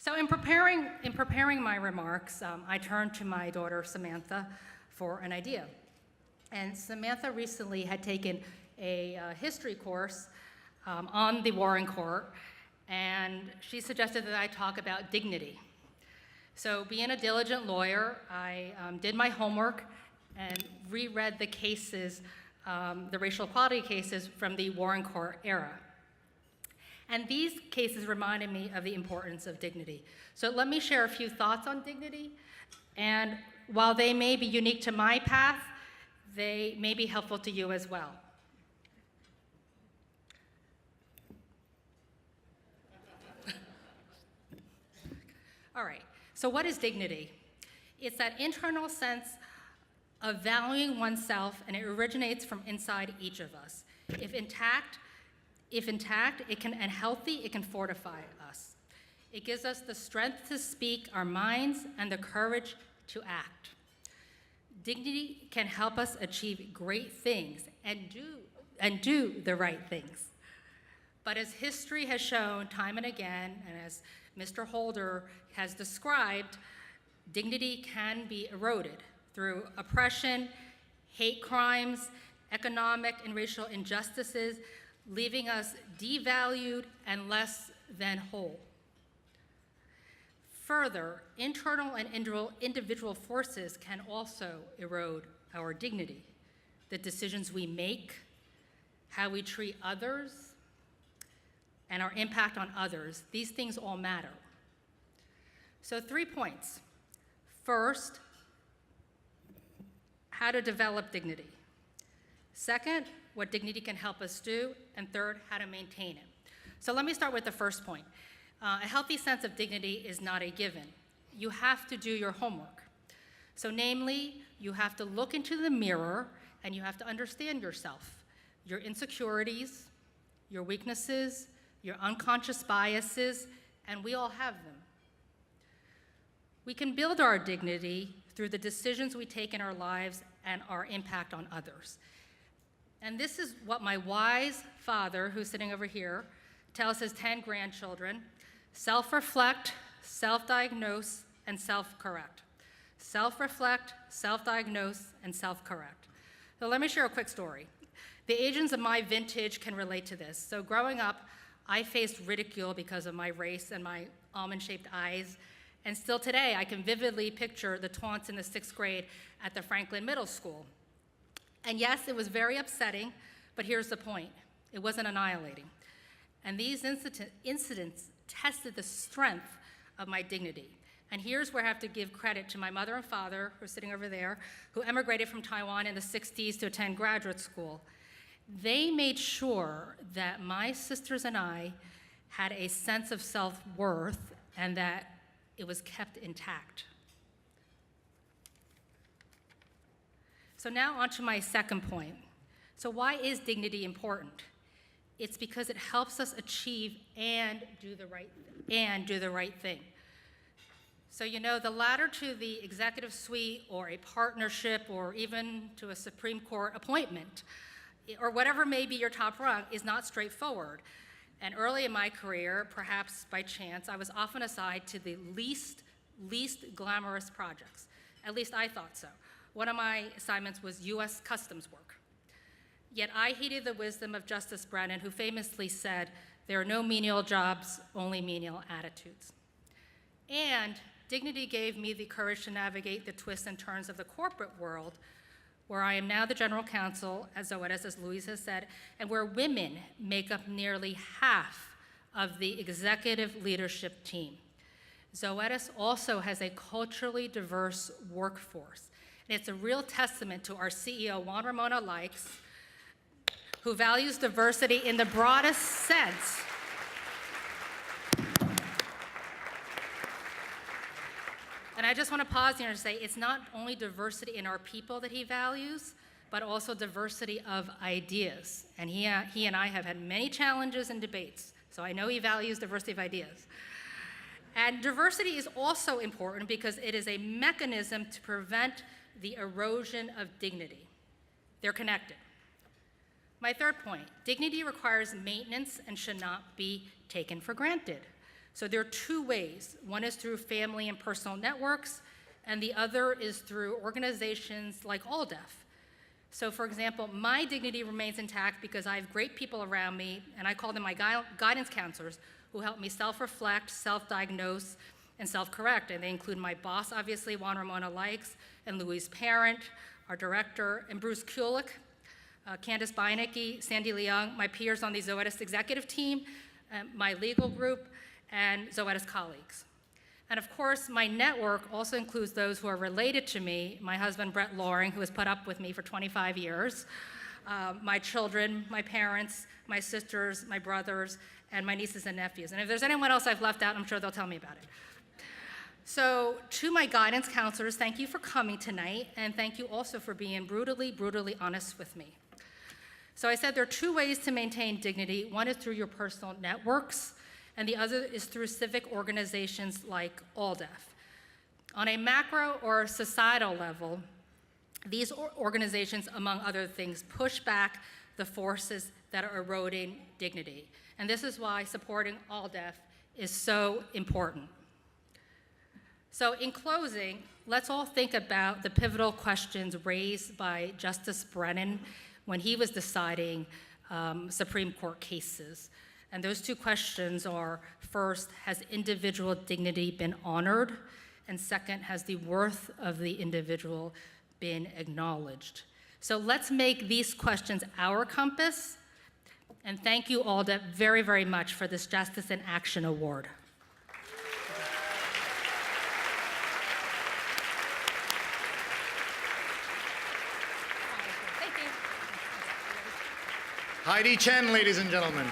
So in preparing my remarks, I turned to my daughter Samantha for an idea. And Samantha recently had taken a history course on the Warren Court, and she suggested that I talk about dignity. So being a diligent lawyer, I did my homework and reread the cases, the racial equality cases from the Warren Court era. And these cases reminded me of the importance of dignity. So let me share a few thoughts on dignity, and while they may be unique to my path, they may be helpful to you as well. All right, so what is dignity? It's that internal sense of valuing oneself, and it originates from inside each of us. If intact, and healthy, it can fortify us. It gives us the strength to speak our minds and the courage to act. Dignity can help us achieve great things and do the right things. But as history has shown time and again, and as Mr. Holder has described, dignity can be eroded through oppression, hate crimes, economic and racial injustices, leaving us devalued and less than whole. Further, internal and individual forces can also erode our dignity. The decisions we make, how we treat others, and our impact on others, these things all matter. So 3 points. First, how to develop dignity. Second, what dignity can help us do, and third, how to maintain it. So let me start with the first point. A healthy sense of dignity is not a given. You have to do your homework. So namely, you have to look into the mirror and you have to understand yourself, your insecurities, your weaknesses, your unconscious biases, and we all have them. We can build our dignity through the decisions we take in our lives and our impact on others. And this is what my wise father, who's sitting over here, tells his 10 grandchildren: self-reflect, self-diagnose, and self-correct. Self-reflect, self-diagnose, and self-correct. So let me share a quick story. The Asians of my vintage can relate to this. So growing up, I faced ridicule because of my race and my almond-shaped eyes. And still today, I can vividly picture the taunts in the 6th grade at the Franklin Middle School. And yes, it was very upsetting, but here's the point. It wasn't annihilating. And these incidents tested the strength of my dignity. And here's where I have to give credit to my mother and father, who are sitting over there, who emigrated from Taiwan in the 60s to attend graduate school. They made sure that my sisters and I had a sense of self-worth and that it was kept intact. So now on to my second point. So why is dignity important? It's because it helps us achieve and do the right thing. So you know, the ladder to the executive suite or a partnership or even to a Supreme Court appointment or whatever may be your top rung is not straightforward. And early in my career, perhaps by chance, I was often assigned to the least glamorous projects. At least I thought so. One of my assignments was US Customs work. Yet I heeded the wisdom of Justice Brennan, who famously said, "There are no menial jobs, only menial attitudes." And dignity gave me the courage to navigate the twists and turns of the corporate world, where I am now the general counsel, as Zoetis, as Louise has said, and where women make up nearly half of the executive leadership team. Zoetis also has a culturally diverse workforce. And it's a real testament to our CEO, Juan Ramona Likes, who values diversity in the broadest sense. And I just want to pause here and say it's not only diversity in our people that he values, but also diversity of ideas. And he and I have had many challenges and debates, so I know he values diversity of ideas. And diversity is also important because it is a mechanism to prevent the erosion of dignity. They're connected. My third point, dignity requires maintenance and should not be taken for granted. So there are two ways. One is through family and personal networks, and the other is through organizations like AALDEF. So for example, my dignity remains intact because I have great people around me, and I call them my guidance counselors, who help me self-reflect, self-diagnose, and self-correct. And they include my boss, obviously, Juan Ramona Likes, and Louise Parent, our director, and Bruce Kulik, Candace Beinecke, Sandy Leung, my peers on the Zoetis executive team, my legal group, and Zoetis colleagues. And of course, my network also includes those who are related to me, my husband, Brett Loring, who has put up with me for 25 years, my children, my parents, my sisters, my brothers, and my nieces and nephews. And if there's anyone else I've left out, I'm sure they'll tell me about it. So to my guidance counselors, thank you for coming tonight, and thank you also for being brutally, brutally honest with me. So I said there are two ways to maintain dignity. One is through your personal networks, and the other is through civic organizations like AALDEF. On a macro or societal level, these organizations, among other things, push back the forces that are eroding dignity. And this is why supporting AALDEF is so important. So in closing, let's all think about the pivotal questions raised by Justice Brennan when he was deciding Supreme Court cases. And those two questions are, first, has individual dignity been honored? And second, has the worth of the individual been acknowledged? So let's make these questions our compass. And thank you, AALDEF, very, very much for this Justice in Action Award. Heidi Chen, ladies and gentlemen.